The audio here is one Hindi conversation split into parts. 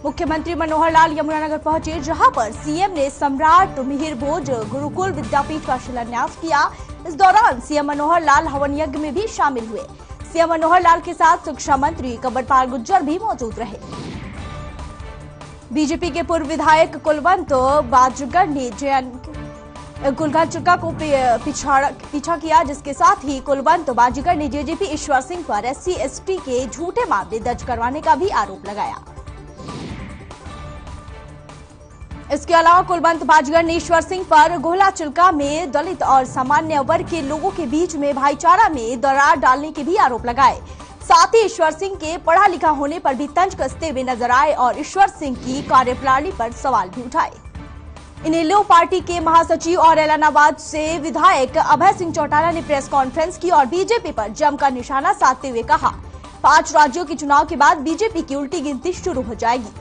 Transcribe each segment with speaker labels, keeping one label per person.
Speaker 1: मुख्यमंत्री मनोहर लाल यमुनानगर पहुंचे, जहां पर सीएम ने सम्राट मिहिर भोज गुरुकुल विद्यापीठ का शिलान्यास किया। इस दौरान सीएम मनोहर लाल हवन यज्ञ में भी शामिल हुए। सीएम मनोहर लाल के साथ शिक्षा मंत्री कंवरपाल गुर्जर भी मौजूद रहे। बीजेपी के पूर्व विधायक कुलवंत बाजगर ने कुलघर चुक्का को पीछा किया, जिसके साथ ही कुलवंत बाजीगर ने जेजेपी ईश्वर सिंह पर SC/ST के झूठे मामले दर्ज करवाने का भी आरोप लगाया। इसके अलावा कुलवंत बाजीगर ने ईश्वर सिंह पर गोहला चिल्का में दलित और सामान्य वर्ग के लोगों के बीच में भाईचारा में दरार डालने के भी आरोप लगाए। साथ ही ईश्वर सिंह के पढ़ा लिखा होने पर भी तंज कसते हुए नजर आए और ईश्वर सिंह की कार्यप्रणाली पर सवाल भी उठाए। इनेलो पार्टी के महासचिव और एलनाबाद से विधायक अभय सिंह चौटाला ने प्रेस कॉन्फ्रेंस की और बीजेपी पर जमकर निशाना साधते हुए कहा, 5 राज्यों के चुनाव के बाद बीजेपी की उल्टी गिनती शुरू हो जाएगी।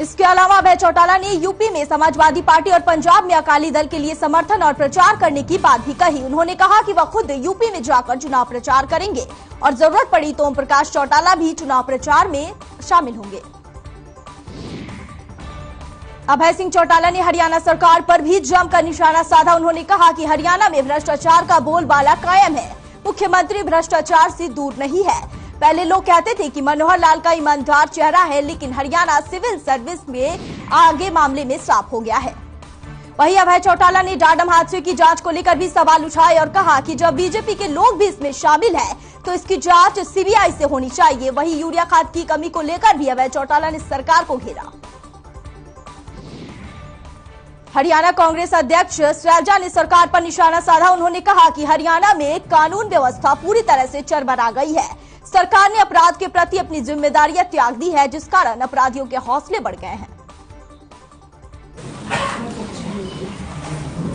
Speaker 1: इसके अलावा अभय चौटाला ने यूपी में समाजवादी पार्टी और पंजाब में अकाली दल के लिए समर्थन और प्रचार करने की बात भी कही। उन्होंने कहा कि वह खुद यूपी में जाकर चुनाव प्रचार करेंगे और जरूरत पड़ी तो ओम प्रकाश चौटाला भी चुनाव प्रचार में शामिल होंगे। अभय सिंह चौटाला ने हरियाणा सरकार पर भी जमकर निशाना साधा। उन्होंने कहा कि हरियाणा में भ्रष्टाचार का बोलबाला कायम है। मुख्यमंत्री भ्रष्टाचार से दूर नहीं है। पहले लोग कहते थे कि मनोहर लाल का ईमानदार चेहरा है, लेकिन हरियाणा सिविल सर्विस में आगे मामले में साफ हो गया है। वहीं अभय चौटाला ने डाडम हादसे की जांच को लेकर भी सवाल उठाए और कहा कि जब बीजेपी के लोग भी इसमें शामिल हैं, तो इसकी जांच सीबीआई से होनी चाहिए। वहीं यूरिया खाद की कमी को लेकर भी अभय चौटाला ने सरकार को घेरा। हरियाणा कांग्रेस अध्यक्ष शैलजा ने सरकार पर निशाना साधा। उन्होंने कहा कि हरियाणा में कानून व्यवस्था पूरी तरह से चरमरा गई है। सरकार ने अपराध के प्रति अपनी जिम्मेदारियां त्याग दी है, जिस कारण अपराधियों के हौसले बढ़ गए हैं।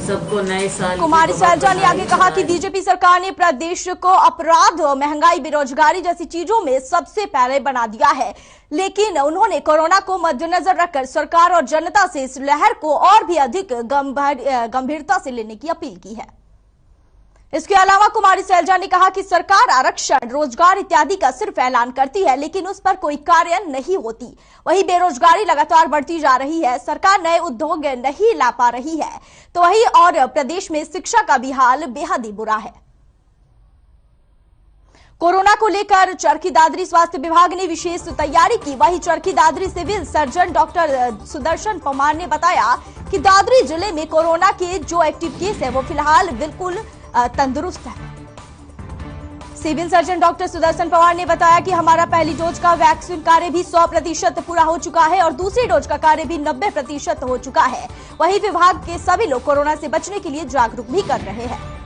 Speaker 2: सबको नए साल
Speaker 1: कुमारी शैलजा ने आगे कहा कि बीजेपी सरकार ने प्रदेश को अपराध, महंगाई, बेरोजगारी जैसी चीजों में सबसे पहले बना दिया है, लेकिन उन्होंने कोरोना को मद्देनजर रखकर सरकार और जनता से इस लहर को और भी अधिक गंभीरता से लेने की अपील की है। इसके अलावा कुमारी शैलजा ने कहा कि सरकार आरक्षण, रोजगार इत्यादि का सिर्फ ऐलान करती है, लेकिन उस पर कोई कार्य नहीं होती। वहीं बेरोजगारी लगातार बढ़ती जा रही है, सरकार नए उद्योग नहीं ला पा रही है, तो वहीं और प्रदेश में शिक्षा का भी हाल बेहद ही बुरा है। कोरोना को लेकर चरखी दादरी स्वास्थ्य विभाग ने विशेष तैयारी की। वहीं Charkhi Dadri civil surgeon doctor Sudarshan Pawar ने बताया कि दादरी जिले में कोरोना के जो एक्टिव केस है वो फिलहाल बिल्कुल तंदुरुस्त है। Civil surgeon doctor Sudarshan Pawar ने बताया कि हमारा पहली डोज का वैक्सीन कार्य भी 100% पूरा हो चुका है और दूसरी डोज का कार्य भी 90% हो चुका है। वहीं विभाग के सभी लोग कोरोना से बचने के लिए जागरूक भी कर रहे हैं।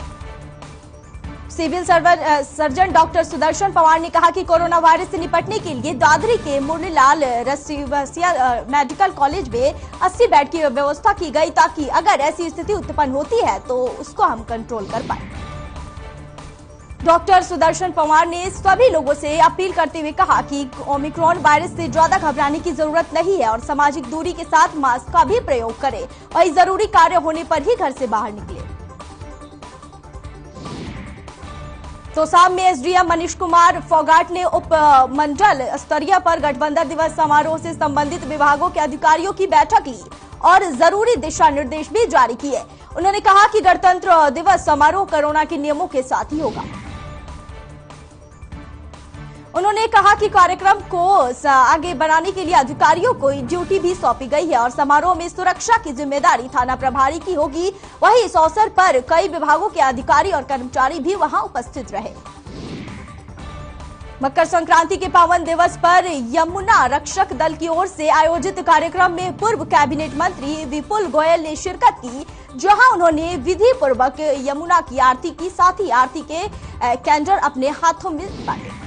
Speaker 1: Civil surgeon doctor Sudarshan Pawar ने कहा कि कोरोना वायरस से निपटने के लिए दादरी के मुरलीलाल रसिया मेडिकल कॉलेज में 80 बेड की व्यवस्था की गई, ताकि अगर ऐसी स्थिति उत्पन्न होती है तो उसको हम कंट्रोल कर पाए। डॉक्टर सुदर्शन पवार ने सभी लोगों से अपील करते हुए कहा कि ओमिक्रॉन वायरस से ज्यादा घबराने की जरूरत नहीं है और सामाजिक दूरी के साथ मास्क का भी प्रयोग करें। वहीं जरूरी कार्य होने पर ही घर से बाहर निकले। तो शाम में एसडीएम मनीष कुमार फोगाट ने उप मंडल स्तरीय पर गठबंधन दिवस समारोह से संबंधित विभागों के अधिकारियों की बैठक ली और जरूरी दिशा निर्देश भी जारी किए। उन्होंने कहा कि गणतंत्र दिवस समारोह कोरोना के नियमों के साथ ही होगा। उन्होंने कहा कि कार्यक्रम को आगे बढ़ाने के लिए अधिकारियों को ड्यूटी भी सौंपी गई है और समारोह में सुरक्षा की जिम्मेदारी थाना प्रभारी की होगी। वहीं इस अवसर पर कई विभागों के अधिकारी और कर्मचारी भी वहां उपस्थित रहे। मकर संक्रांति के पावन दिवस पर यमुना रक्षक दल की ओर से आयोजित कार्यक्रम में पूर्व कैबिनेट मंत्री विपुल गोयल ने शिरकत की, जहां उन्होंने विधि पूर्वक यमुना की आरती की, साथ ही आरती के कैंडल अपने हाथों में बांटे।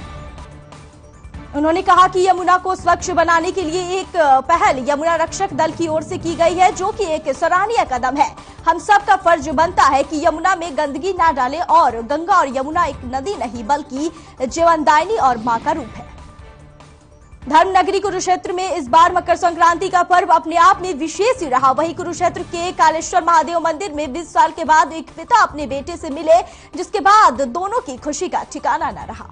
Speaker 1: उन्होंने कहा कि यमुना को स्वच्छ बनाने के लिए एक पहल यमुना रक्षक दल की ओर से की गई है, जो कि एक सराहनीय कदम है। हम सबका फर्ज बनता है कि यमुना में गंदगी ना डालें और गंगा और यमुना एक नदी नहीं बल्कि जीवनदायिनी और मां का रूप है। धर्मनगरी कुरुक्षेत्र में इस बार मकर संक्रांति का पर्व अपने आप में विशेष ही रहा। वहीं कुरुक्षेत्र के कालेश्वर महादेव मंदिर में 20 साल के बाद एक पिता अपने बेटे से मिले, जिसके बाद दोनों की खुशी का ठिकाना न रहा।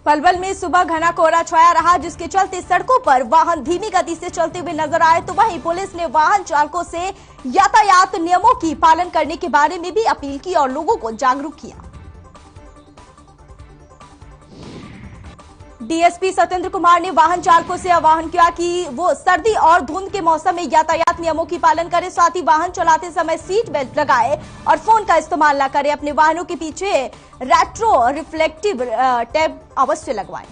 Speaker 1: पलवल में सुबह घना कोहरा छाया रहा, जिसके चलते सड़कों पर वाहन धीमी गति से चलते हुए नजर आए। तो वहीं पुलिस ने वाहन चालकों से यातायात नियमों की पालन करने के बारे में भी अपील की और लोगों को जागरूक किया। डीएसपी सत्येंद्र कुमार ने वाहन चालकों से आह्वान किया कि वो सर्दी और धुंध के मौसम में यातायात नियमों की पालन करें, साथ ही वाहन चलाते समय सीट बेल्ट लगाएं और फोन का इस्तेमाल न करें। अपने वाहनों के पीछे रेट्रो रिफ्लेक्टिव टेप अवश्य लगवाएं।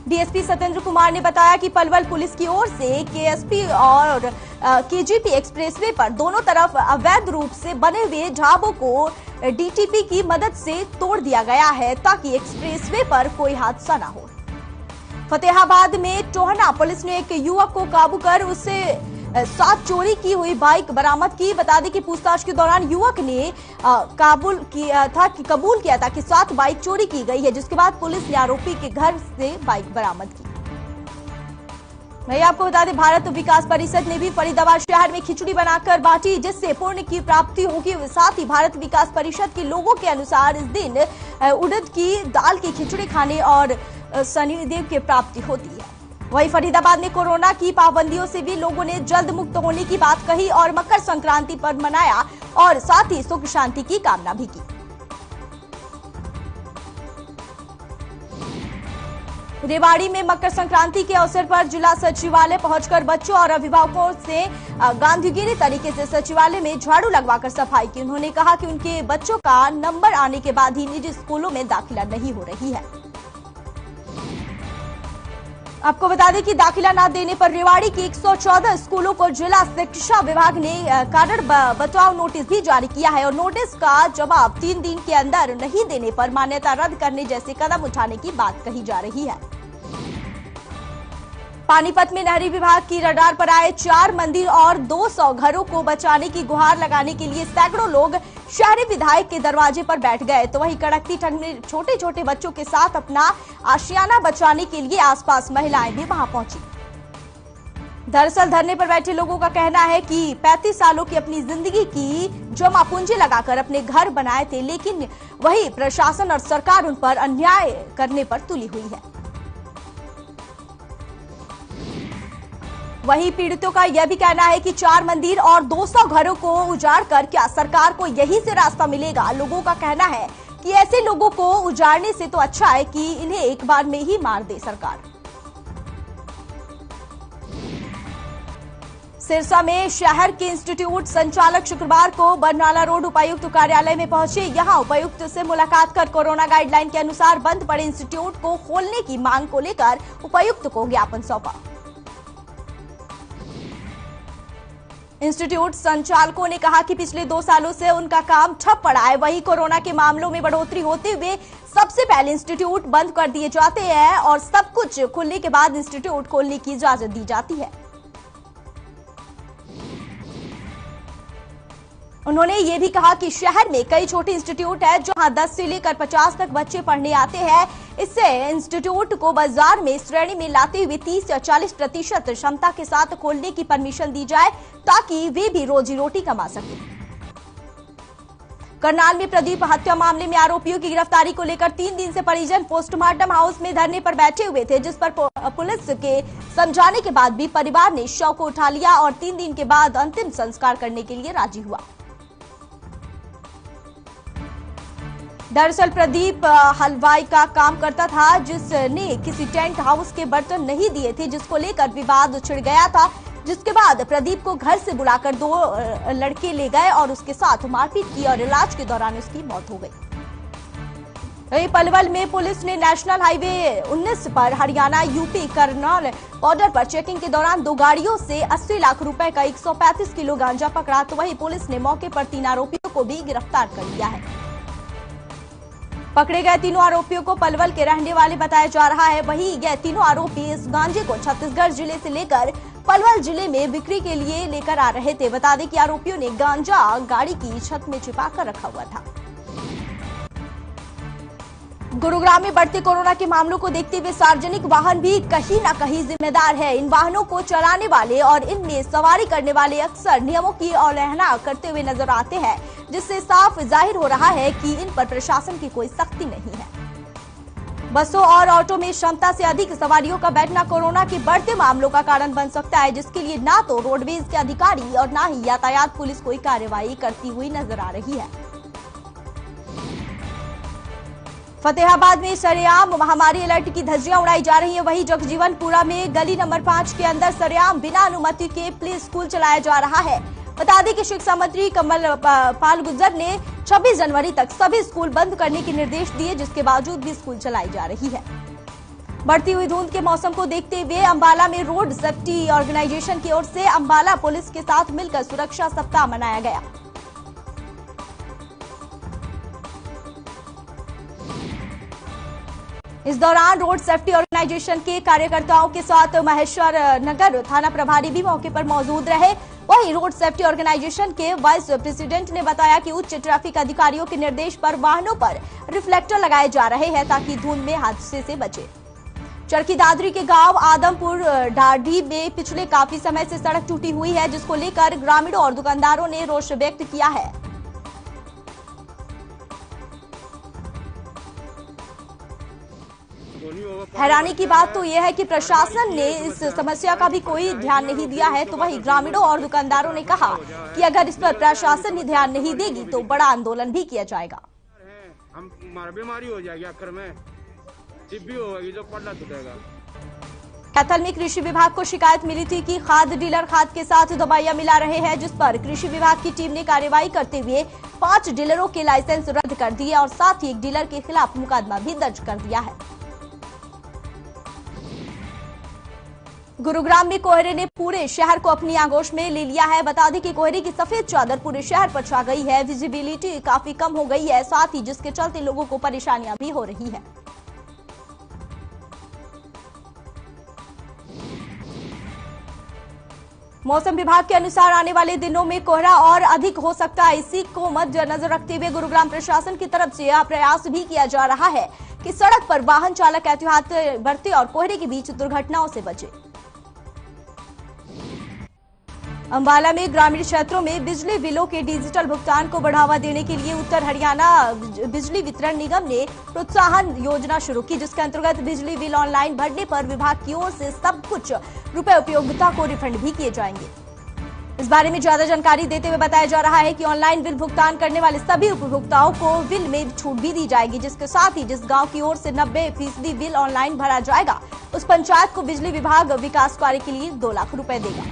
Speaker 1: डीएसपी सत्येंद्र कुमार ने बताया कि पलवल पुलिस की ओर से केएसपी और केजीपी एक्सप्रेसवे पर दोनों तरफ अवैध रूप से बने हुए ढाबों को डीटीपी की मदद से तोड़ दिया गया है, ताकि एक्सप्रेसवे पर कोई हादसा न हो। फतेहाबाद में टोहना पुलिस ने एक युवक को काबू कर उससे 7 चोरी की हुई बाइक बरामद की। बता दें कि पूछताछ के दौरान युवक ने कबूल किया था कि 7 बाइक चोरी की गई है, जिसके बाद पुलिस ने आरोपी के घर से बाइक बरामद की। वहीं आपको बता दें, भारत विकास परिषद ने भी फरीदाबाद शहर में खिचड़ी बनाकर बांटी, जिससे पुण्य की प्राप्ति होगी। साथ ही भारत विकास परिषद के लोगों के अनुसार इस दिन उड़द की दाल की खिचड़ी खाने और शनिदेव की प्राप्ति होती है। वहीं फरीदाबाद में कोरोना की पाबंदियों से भी लोगों ने जल्द मुक्त होने की बात कही और मकर संक्रांति पर मनाया और साथ ही सुख शांति की कामना भी की। रेवाड़ी में मकर संक्रांति के अवसर पर जिला सचिवालय पहुंचकर बच्चों और अभिभावकों से गांधीगिरी तरीके से सचिवालय में झाड़ू लगवाकर सफाई की। उन्होंने कहा कि उनके बच्चों का नंबर आने के बाद ही निजी स्कूलों में दाखिला नहीं हो रही है। आपको बता दें कि दाखिला न देने पर रेवाड़ी की 114 स्कूलों को जिला शिक्षा विभाग ने कारण बताओ नोटिस भी जारी किया है और नोटिस का जवाब 3 दिन के अंदर नहीं देने पर मान्यता रद्द करने जैसे कदम उठाने की बात कही जा रही है। पानीपत में नहरी विभाग की रडार पर आए 4 मंदिर और 200 घरों को बचाने की गुहार लगाने के लिए सैकड़ों लोग शहरी विधायक के दरवाजे पर बैठ गए। तो वहीं कड़कती ठंड में छोटे छोटे बच्चों के साथ अपना आशियाना बचाने के लिए आसपास महिलाएं भी वहां पहुंची। दरअसल धरने पर बैठे लोगों का कहना है कि 35 सालों की अपनी जिंदगी की जमा पूंजी लगाकर अपने घर बनाए थे, लेकिन वही प्रशासन और सरकार उन पर अन्याय करने पर तुली हुई है। वहीं पीड़ितों का यह भी कहना है कि 4 मंदिर और 200 घरों को उजाड़ कर क्या सरकार को यही से रास्ता मिलेगा। लोगों का कहना है कि ऐसे लोगों को उजाड़ने से तो अच्छा है कि इन्हें एक बार में ही मार दे सरकार। सिरसा में शहर के इंस्टीट्यूट संचालक शुक्रवार को बरनाला रोड उपायुक्त कार्यालय में पहुंचे। यहां उपायुक्त से मुलाकात कर कोरोना गाइडलाइन के अनुसार बंद पड़े इंस्टीट्यूट को खोलने की मांग को लेकर उपायुक्त को ज्ञापन सौंपा। इंस्टीट्यूट संचालकों ने कहा कि पिछले 2 सालों से उनका काम ठप पड़ा है। वहीं कोरोना के मामलों में बढ़ोतरी होते हुए सबसे पहले इंस्टीट्यूट बंद कर दिए जाते हैं और सब कुछ खुलने के बाद इंस्टीट्यूट खोलने की इजाजत दी जाती है। उन्होंने ये भी कहा कि शहर में कई छोटे इंस्टीट्यूट है जहां 10 से लेकर 50 तक बच्चे पढ़ने आते हैं। इससे इंस्टीट्यूट को बाजार में श्रेणी में लाते हुए 30 या 40% क्षमता के साथ खोलने की परमिशन दी जाए, ताकि वे भी रोजी रोटी कमा सके। करनाल में प्रदीप हत्या मामले में आरोपियों की गिरफ्तारी को लेकर 3 दिन से परिजन पोस्टमार्टम हाउस में धरने पर बैठे हुए थे, जिस पर पुलिस के समझाने के बाद भी परिवार ने शव को उठा लिया और 3 दिन के बाद अंतिम संस्कार करने के लिए राजी हुआ। दरअसल प्रदीप हलवाई का काम करता था, जिसने किसी टेंट हाउस के बर्तन नहीं दिए थे, जिसको लेकर विवाद छिड़ गया था। जिसके बाद प्रदीप को घर से बुलाकर 2 लड़के ले गए और उसके साथ मारपीट की और इलाज के दौरान उसकी मौत हो गई। वहीं पलवल में पुलिस ने नेशनल हाईवे 19 पर हरियाणा यूपी करनाल बॉर्डर पर चेकिंग के दौरान 2 गाड़ियों से 80 लाख रुपए का 135 किलो गांजा पकड़ा। तो वहीं पुलिस ने मौके पर 3 आरोपियों को भी गिरफ्तार कर लिया है। पकड़े गए तीनों आरोपियों को पलवल के रहने वाले बताया जा रहा है। वहीं यह तीनों आरोपी इस गांजे को छत्तीसगढ़ जिले से लेकर पलवल जिले में बिक्री के लिए लेकर आ रहे थे। बता दें कि आरोपियों ने गांजा गाड़ी की छत में छिपा कर रखा हुआ था। गुरुग्राम में बढ़ते कोरोना के मामलों को देखते हुए सार्वजनिक वाहन भी कहीं न कहीं जिम्मेदार है। इन वाहनों को चलाने वाले और इनमें सवारी करने वाले अक्सर नियमों की अवहेलना करते हुए नजर आते हैं, जिससे साफ जाहिर हो रहा है कि इन पर प्रशासन की कोई सख्ती नहीं है। बसों और ऑटो में क्षमता से अधिक सवारियों का बैठना कोरोना के बढ़ते मामलों का कारण बन सकता है, जिसके लिए न तो रोडवेज के अधिकारी और न ही यातायात पुलिस कोई कार्रवाई करती हुई नजर आ रही है। फतेहाबाद में सरेआम महामारी अलर्ट की धज्जियां उड़ाई जा रही है। वहीं जगजीवनपुरा में गली नंबर 5 के अंदर सरेआम बिना अनुमति के प्ले स्कूल चलाया जा रहा है। बता दें कि शिक्षा मंत्री कमल पाल गुर्जर ने 26 जनवरी तक सभी स्कूल बंद करने के निर्देश दिए, जिसके बावजूद भी स्कूल चलाई जा रही है। बढ़ती हुई धुंध के मौसम को देखते हुए अंबाला में रोड सेफ्टी ऑर्गेनाइजेशन की ओर से अंबाला पुलिस के साथ मिलकर सुरक्षा सप्ताह मनाया गया। इस दौरान रोड सेफ्टी ऑर्गेनाइजेशन के कार्यकर्ताओं के साथ महेश्वर नगर थाना प्रभारी भी मौके पर मौजूद रहे। वहीं रोड सेफ्टी ऑर्गेनाइजेशन के वाइस प्रेसिडेंट ने बताया कि उच्च ट्रैफिक अधिकारियों के निर्देश पर वाहनों पर रिफ्लेक्टर लगाए जा रहे हैं ताकि धुंध में हादसे से बचे। चरखी दादरी के गांव आदमपुर ढाढ़ी में पिछले काफी समय से सड़क टूटी हुई है, जिसको लेकर ग्रामीणों और दुकानदारों ने रोष व्यक्त किया है। हैरानी की बात तो यह है कि प्रशासन ने इस समस्या का भी कोई ध्यान नहीं दिया है, तो वहीं ग्रामीणों और दुकानदारों ने कहा कि अगर इस पर प्रशासन ही ध्यान नहीं देगी तो बड़ा आंदोलन भी किया जाएगा।
Speaker 2: हम बीमारी हो जाएगी, आखिर में टिब्बी होगी तो पल्ला टूटेगा।
Speaker 1: कैथल में कृषि विभाग को शिकायत मिली थी कि खाद डीलर खाद के साथ दवाइयां मिला रहे हैं, जिस पर कृषि विभाग की टीम ने कार्रवाई करते हुए 5 डीलरों के लाइसेंस रद्द कर दिए और साथ ही एक डीलर के खिलाफ मुकदमा भी दर्ज कर दिया है। गुरुग्राम में कोहरे ने पूरे शहर को अपनी आगोश में ले लिया है। बता दें कि कोहरे की सफेद चादर पूरे शहर पर छा गई है। विजिबिलिटी काफी कम हो गई है, साथ ही जिसके चलते लोगों को परेशानियां भी हो रही है। मौसम विभाग के अनुसार आने वाले दिनों में कोहरा और अधिक हो सकता है। इसी को मद्देनजर रखते हुए गुरुग्राम प्रशासन की तरफ से यह प्रयास भी किया जा रहा है कि सड़क पर वाहन चालक एहतियात बरते और कोहरे के बीच दुर्घटनाओं से बचे। अंबाला में ग्रामीण क्षेत्रों में बिजली बिलों के डिजिटल भुगतान को बढ़ावा देने के लिए उत्तर हरियाणा बिजली वितरण निगम ने प्रोत्साहन योजना शुरू की, जिसके अंतर्गत बिजली बिल ऑनलाइन भरने पर विभाग की ओर से सब कुछ रुपए उपयोगिता को रिफंड भी किए जाएंगे। इस बारे में ज्यादा जानकारी देते हुए बताया जा रहा है कि ऑनलाइन बिल भुगतान करने वाले सभी उपभोक्ताओं को बिल में छूट भी दी जाएगी, जिसके साथ ही जिस गांव की ओर से 90% बिल ऑनलाइन भरा जाएगा उस पंचायत को बिजली विभाग विकास कार्य के लिए 2 लाख रुपए देगा।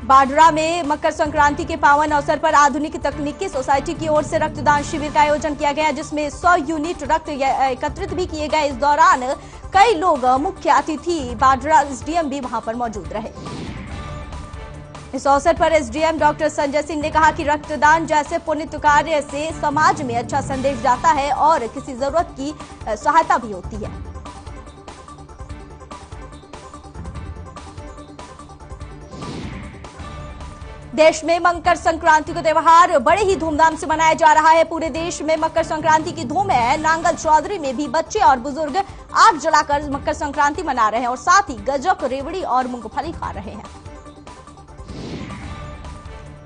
Speaker 1: बाडरा में मकर संक्रांति के पावन अवसर पर आधुनिक तकनीकी सोसाइटी की ओर से रक्तदान शिविर का आयोजन किया गया, जिसमें 100 यूनिट रक्त एकत्रित भी किए गए। इस दौरान कई लोग मुख्य अतिथि बाडरा एसडीएम भी वहां पर मौजूद रहे। इस अवसर पर एसडीएम डॉक्टर संजय सिंह ने कहा कि रक्तदान जैसे पुण्य कार्य से समाज में अच्छा संदेश जाता है और किसी जरूरत की सहायता भी होती है। देश में मकर संक्रांति का त्यौहार बड़े ही धूमधाम से मनाया जा रहा है। पूरे देश में मकर संक्रांति की धूम है। नांगल चौधरी में भी बच्चे और बुजुर्ग आग जलाकर मकर संक्रांति मना रहे हैं और साथ ही गजक, रेवड़ी और मूंगफली खा रहे हैं।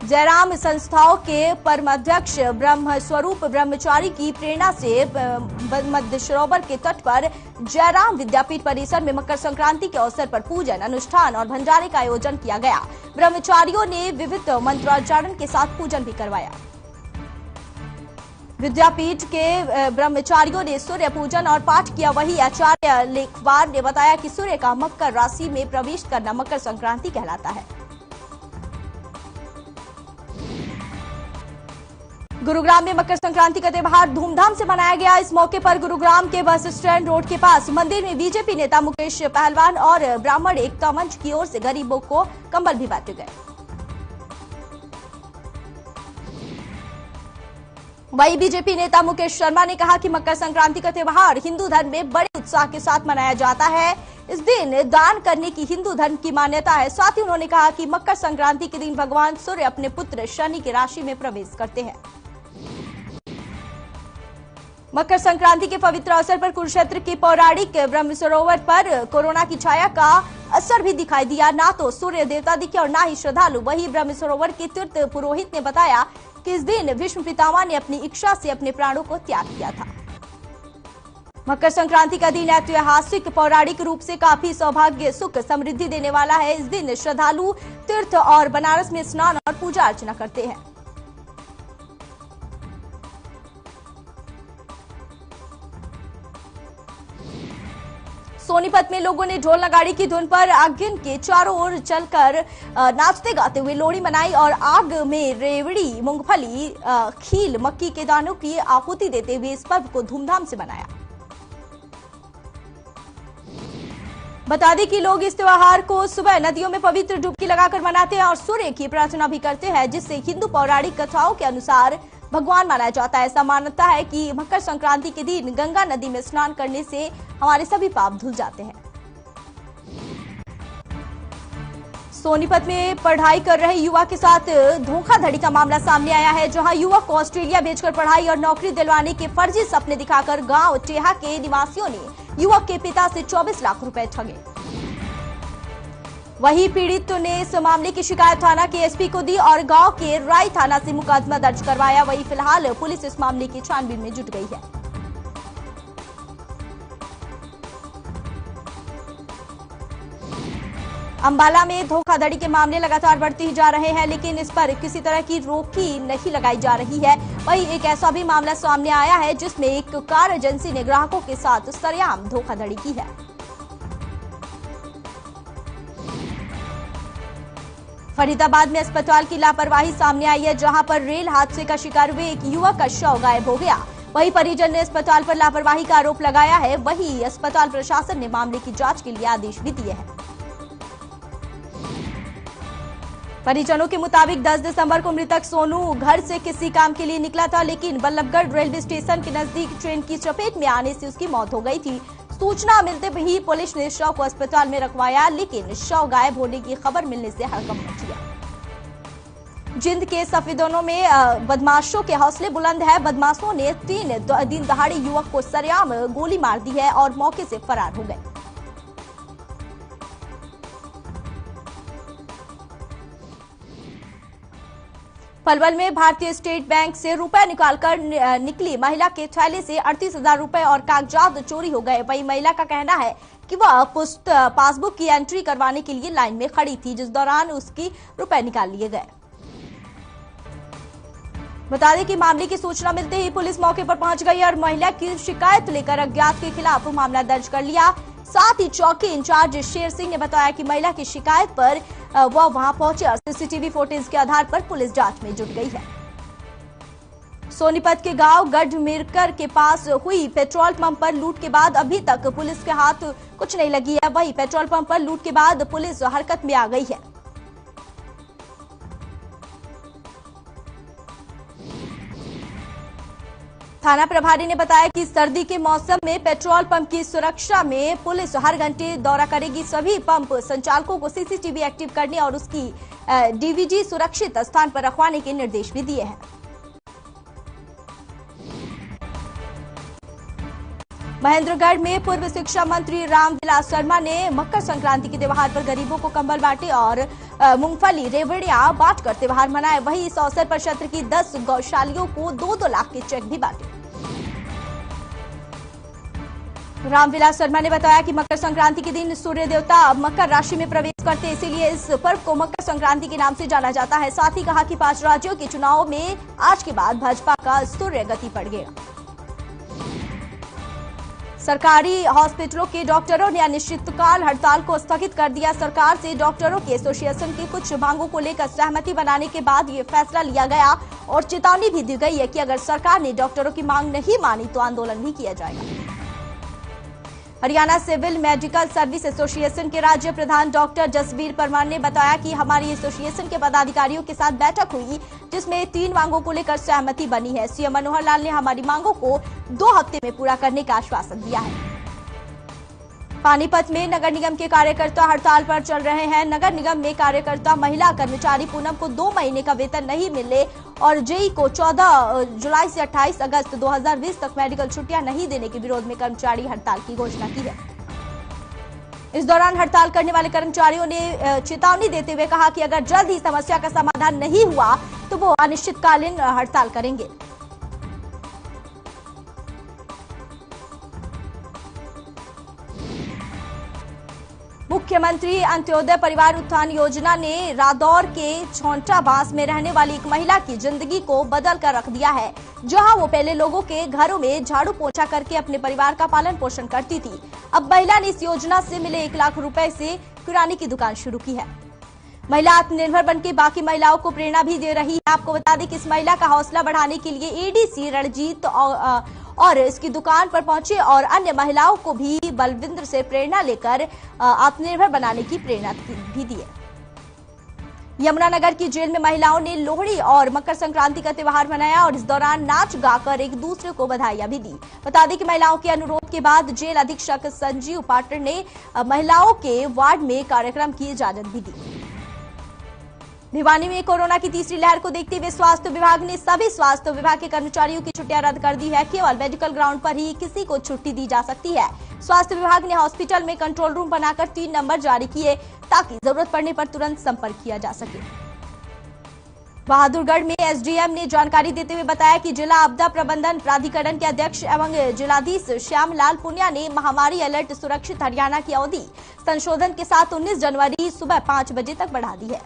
Speaker 1: जयराम संस्थाओं के परमाध्यक्ष ब्रह्म स्वरूप ब्रह्मचारी की प्रेरणा से मध्य सरोवर के तट पर जयराम विद्यापीठ परिसर में मकर संक्रांति के अवसर पर पूजन, अनुष्ठान और भंडारे का आयोजन किया गया। ब्रह्मचारियों ने विविध मंत्रोच्चारण के साथ पूजन भी करवाया। विद्यापीठ के ब्रह्मचारियों ने सूर्य पूजन और पाठ किया। वही आचार्य लेखवार ने बताया कि सूर्य का मकर राशि में प्रवेश करना मकर संक्रांति कहलाता है। गुरुग्राम में मकर संक्रांति का त्यौहार धूमधाम से मनाया गया। इस मौके पर गुरुग्राम के बस स्टैंड रोड के पास मंदिर में बीजेपी नेता मुकेश पहलवान और ब्राह्मण एकता मंच की ओर से गरीबों को कंबल भी बांटे गए। वहीं बीजेपी नेता मुकेश शर्मा ने कहा कि मकर संक्रांति का त्यौहार हिंदू धर्म में बड़े उत्साह के साथ मनाया जाता है। इस दिन दान करने की हिंदू धर्म की मान्यता है। साथ ही उन्होंने कहा कि मकर संक्रांति के दिन भगवान सूर्य अपने पुत्र शनि की राशि में प्रवेश करते हैं। मकर संक्रांति के पवित्र अवसर पर कुरुक्षेत्र के पौराणिक ब्रह्म सरोवर पर कोरोना की छाया का असर भी दिखाई दिया। ना तो सूर्य देवता दिखे और ना ही श्रद्धालु। वही ब्रह्म सरोवर के तीर्थ पुरोहित ने बताया कि इस दिन विष्णु पितामह ने अपनी इच्छा से अपने प्राणों को त्याग किया था। मकर संक्रांति का दिन ऐतिहासिक पौराणिक रूप से काफी सौभाग्य सुख समृद्धि देने वाला है। इस दिन श्रद्धालु तीर्थ और बनारस में स्नान और पूजा अर्चना करते हैं। सोनीपत में लोगों ने ढोल नगाड़ी की धुन पर आगिन के चारों ओर चलकर नाचते गाते हुए लोहड़ी मनाई और आग में रेवड़ी, मूंगफली, खील, मक्की के दानों की आहुति देते हुए इस पर्व को धूमधाम से मनाया। बता दें कि लोग इस त्योहार को सुबह नदियों में पवित्र डुबकी लगाकर मनाते हैं और सूर्य की प्रार्थना भी करते हैं, जिससे हिंदू पौराणिक कथाओं के अनुसार भगवान माना जाता है। ऐसा मानता है कि मकर संक्रांति के दिन गंगा नदी में स्नान करने से हमारे सभी पाप धुल जाते हैं। सोनीपत में पढ़ाई कर रहे युवक के साथ धोखाधड़ी का मामला सामने आया है, जहां युवक को ऑस्ट्रेलिया भेजकर पढ़ाई और नौकरी दिलवाने के फर्जी सपने दिखाकर गांव टेहा के निवासियों ने युवक के पिता से 24 लाख रुपए ठगे। वही पीड़ित ने इस मामले की शिकायत थाना के एसपी को दी और गांव के राय थाना से मुकदमा दर्ज करवाया। वही फिलहाल पुलिस इस मामले की छानबीन में जुट गई है। अंबाला में धोखाधड़ी के मामले लगातार बढ़ते ही जा रहे हैं, लेकिन इस पर किसी तरह की रोकी नहीं लगाई जा रही है। वहीं एक ऐसा भी मामला सामने आया है जिसमें एक कार एजेंसी ने ग्राहकों के साथ सरेआम धोखाधड़ी की है। फरीदाबाद में अस्पताल की लापरवाही सामने आई है, जहां पर रेल हादसे का शिकार हुए एक युवक का शव गायब हो गया। वहीं परिजन ने अस्पताल पर लापरवाही का आरोप लगाया है। वहीं अस्पताल प्रशासन ने मामले की जांच के लिए आदेश भी दिए हैं। परिजनों के मुताबिक 10 दिसंबर को मृतक सोनू घर से किसी काम के लिए निकला था, लेकिन बल्लभगढ़ रेलवे स्टेशन के नजदीक ट्रेन की चपेट में आने से उसकी मौत हो गई थी। सूचना मिलते ही पुलिस ने शव को अस्पताल में रखवाया, लेकिन शव गायब होने की खबर मिलने से हड़कंप मच गया। जिंद के सफेदोनों में बदमाशों के हौसले बुलंद है। बदमाशों ने 3 दिन दहाड़े युवक को सरेआम गोली मार दी है और मौके से फरार हो गए। पलवल में भारतीय स्टेट बैंक से रुपए निकालकर निकली महिला के थैले से 38,000 रुपए और कागजात चोरी हो गए। वही महिला का कहना है कि वह पासबुक की एंट्री करवाने के लिए लाइन में खड़ी थी, जिस दौरान उसकी रुपए निकाल लिए गए। बता दें कि मामले की सूचना मिलते ही पुलिस मौके पर पहुंच गई और महिला की शिकायत लेकर अज्ञात के खिलाफ मामला दर्ज कर लिया। साथ ही चौकी इंचार्ज शेर सिंह ने बताया कि महिला की शिकायत पर वह वहां पहुंचे और सीसीटीवी फुटेज के आधार पर पुलिस जांच में जुट गई है। सोनीपत के गांव गढ़मिरकर के पास हुई पेट्रोल पंप पर लूट के बाद अभी तक पुलिस के हाथ कुछ नहीं लगी है। वहीं पेट्रोल पंप पर लूट के बाद पुलिस हरकत में आ गई है। थाना प्रभारी ने बताया कि सर्दी के मौसम में पेट्रोल पंप की सुरक्षा में पुलिस हर घंटे दौरा करेगी। सभी पंप संचालकों को सीसीटीवी एक्टिव करने और उसकी डीवीडी सुरक्षित स्थान पर रखवाने के निर्देश भी दिए हैं। महेंद्रगढ़ में पूर्व शिक्षा मंत्री रामविलास शर्मा ने मकर संक्रांति के त्योहार पर गरीबों को कंबल बांटे और मूंगफली रेवड़ियां बांटकर त्योहार मनाए। वहीं इस अवसर पर क्षेत्र की 10 गौशालियों को 2-2 लाख के चेक भी बांटे। रामविलास शर्मा ने बताया कि मकर संक्रांति के दिन सूर्य देवता मकर राशि में प्रवेश करते, इसीलिए इस पर्व को मकर संक्रांति के नाम से जाना जाता है। साथ ही कहा कि 5 राज्यों के चुनाव में आज के बाद भाजपा का सूर्य गति पड़ गया। सरकारी हॉस्पिटलों के डॉक्टरों ने अनिश्चितकाल हड़ताल को स्थगित कर दिया। सरकार से डॉक्टरों के एसोसिएशन की कुछ मांगों को लेकर सहमति बनाने के बाद ये फैसला लिया गया और चेतावनी भी दी गई है कि अगर सरकार ने डॉक्टरों की मांग नहीं मानी तो आंदोलन भी किया जाएगा। Haryana civil medical service association के राज्य प्रधान डॉक्टर जसवीर परमार ने बताया कि हमारी एसोसिएशन के पदाधिकारियों के साथ बैठक हुई, जिसमें 3 मांगों को लेकर सहमति बनी है। सीएम मनोहर लाल ने हमारी मांगों को 2 हफ्ते में पूरा करने का आश्वासन दिया है। पानीपत में नगर निगम के कार्यकर्ता हड़ताल पर चल रहे हैं। नगर निगम में कार्यकर्ता महिला कर्मचारी पूनम को 2 महीने का वेतन नहीं मिलने और जेई को 14 जुलाई से 28 अगस्त 2020 तक मेडिकल छुट्टियां नहीं देने के विरोध में कर्मचारी हड़ताल की घोषणा की है। इस दौरान हड़ताल करने वाले कर्मचारियों ने चेतावनी देते हुए कहा कि अगर जल्द ही समस्या का समाधान नहीं हुआ तो वो अनिश्चितकालीन हड़ताल करेंगे। मुख्यमंत्री अंत्योदय परिवार उत्थान योजना ने रादौर के छोंटा बांस में रहने वाली एक महिला की जिंदगी को बदल कर रख दिया है। जहां वो पहले लोगों के घरों में झाड़ू पोंछा करके अपने परिवार का पालन पोषण करती थी, अब महिला ने इस योजना से मिले 1 लाख रुपए से किराने की दुकान शुरू की है। महिला आत्मनिर्भर बनकर बाकी महिलाओं को प्रेरणा भी दे रही है। आपको बता दें कि इस महिला का हौसला बढ़ाने के लिए एडीसी रणजीत और इसकी दुकान पर पहुंचे और अन्य महिलाओं को भी बलविंद्र से प्रेरणा लेकर आत्मनिर्भर बनाने की प्रेरणा भी दी है। यमुनानगर की जेल में महिलाओं ने लोहड़ी और मकर संक्रांति का त्यौहार मनाया और इस दौरान नाच गाकर एक दूसरे को बधाइयां भी दी। बता दें कि महिलाओं के अनुरोध के बाद जेल अधीक्षक संजीव पाटर ने महिलाओं के वार्ड में कार्यक्रम की इजाजत भी दी। भिवानी में कोरोना की तीसरी लहर को देखते हुए स्वास्थ्य विभाग ने सभी स्वास्थ्य विभाग के कर्मचारियों की छुट्टियां रद्द कर दी है। केवल मेडिकल ग्राउंड पर ही किसी को छुट्टी दी जा सकती है। स्वास्थ्य विभाग ने हॉस्पिटल में कंट्रोल रूम बनाकर 3 नंबर जारी किए ताकि जरूरत पड़ने पर तुरंत संपर्क किया जा सके। बहादुरगढ़ में एसडीएम ने जानकारी देते हुए बताया कि जिला आपदा प्रबंधन प्राधिकरण के अध्यक्ष एवं जिलाधीश श्यामलाल पुनिया ने महामारी अलर्ट सुरक्षित हरियाणा की अवधि संशोधन के साथ 19 जनवरी सुबह 5 बजे तक बढ़ा दी है।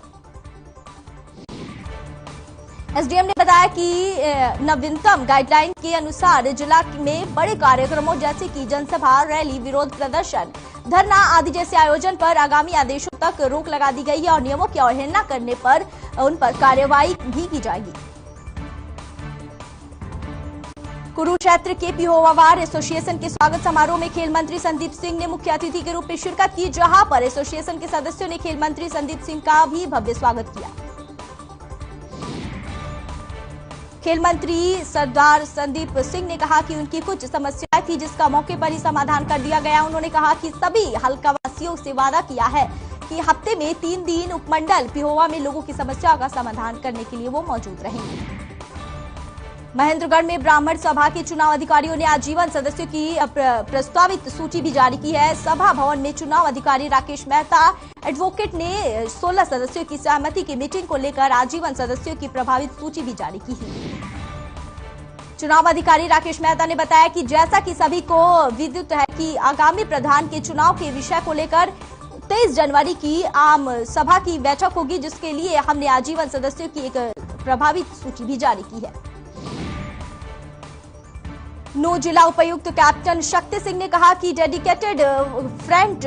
Speaker 1: एसडीएम ने बताया कि नवीनतम गाइडलाइन के अनुसार जिला में बड़े कार्यक्रमों जैसे कि जनसभा, रैली, विरोध प्रदर्शन, धरना आदि जैसे आयोजन पर आगामी आदेशों तक रोक लगा दी गई है और नियमों की अवहेलना करने पर उन पर कार्रवाई भी की जाएगी। कुरुक्षेत्र के पिहोवावार एसोसिएशन के स्वागत समारोह में खेल मंत्री संदीप सिंह ने मुख्य अतिथि के रूप में शिरकत की, जहां पर एसोसिएशन के सदस्यों ने खेल मंत्री संदीप सिंह का भी भव्य स्वागत किया। खेल मंत्री सरदार संदीप सिंह ने कहा कि उनकी कुछ समस्याएं थी जिसका मौके पर ही समाधान कर दिया गया। उन्होंने कहा कि सभी हल्कावासियों से वादा किया है कि हफ्ते में 3 दिन उपमंडल पिहोवा में लोगों की समस्याओं का समाधान करने के लिए वो मौजूद रहेंगे। महेंद्रगढ़ में ब्राह्मण सभा के चुनाव अधिकारियों ने आजीवन सदस्यों की प्रस्तावित सूची भी जारी की है। सभा भवन में चुनाव अधिकारी राकेश मेहता एडवोकेट ने 16 सदस्यों की सहमति की मीटिंग को लेकर आजीवन सदस्यों की प्रभावित सूची भी जारी की है। चुनाव अधिकारी राकेश मेहता ने बताया कि जैसा कि सभी को विदित है कि आगामी प्रधान के चुनाव के विषय को लेकर 23 जनवरी की आम सभा की बैठक होगी, जिसके लिए हमने आजीवन सदस्यों की एक प्रभावित सूची भी जारी की है। नौ जिला उपायुक्त कैप्टन शक्ति सिंह ने कहा कि डेडिकेटेड फ्रंट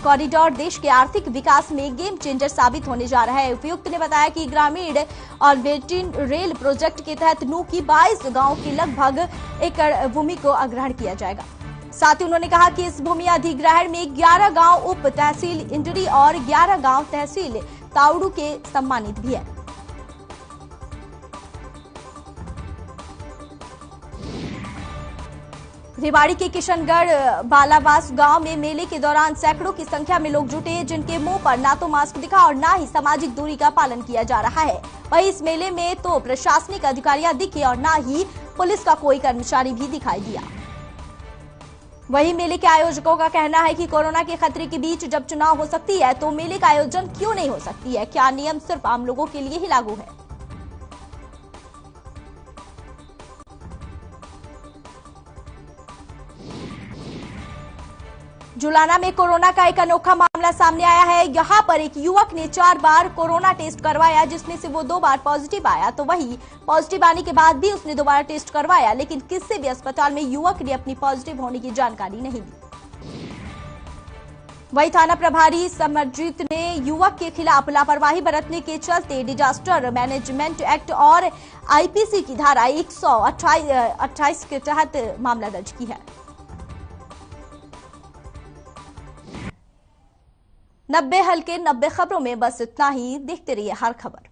Speaker 1: कॉरिडोर देश के आर्थिक विकास में गेम चेंजर साबित होने जा रहा है। उपायुक्त ने बताया कि ग्रामीण और वेटिन रेल प्रोजेक्ट के तहत नू की 22 गांव की लगभग एकड़ भूमि को अधिग्रहण किया जाएगा। साथ ही उन्होंने कहा कि इस भूमि अधिग्रहण में 11 गांव उप तहसील इंडरी और 11 गांव तहसील ताउडू के सम्मानित भी है। रेवाड़ी के किशनगढ़ बालाबास गांव में मेले के दौरान सैकड़ों की संख्या में लोग जुटे, जिनके मुंह पर ना तो मास्क दिखा और ना ही सामाजिक दूरी का पालन किया जा रहा है। वहीं इस मेले में तो प्रशासनिक अधिकारियां दिखे और ना ही पुलिस का कोई कर्मचारी भी दिखाई दिया। वहीं मेले के आयोजकों का कहना है कि कोरोना के खतरे के बीच जब चुनाव हो सकती है तो मेले का आयोजन क्यों नहीं हो सकती है? क्या नियम सिर्फ आम लोगों के लिए ही लागू है? जुलाना में कोरोना का एक अनोखा मामला सामने आया है। यहां पर एक युवक ने 4 बार कोरोना टेस्ट करवाया, जिसमें से वो 2 बार पॉजिटिव आया। तो वही पॉजिटिव आने के बाद भी उसने दोबारा टेस्ट करवाया, लेकिन किसी भी अस्पताल में युवक ने अपनी पॉजिटिव होने की जानकारी नहीं दी। वही थाना प्रभारी समरजीत ने युवक के खिलाफ लापरवाही बरतने के चलते डिजास्टर मैनेजमेंट एक्ट और आईपीसी की धारा 128 के तहत मामला दर्ज की है। 90 हल्के 90 खबरों में बस इतना ही। देखते रहिए हर खबर।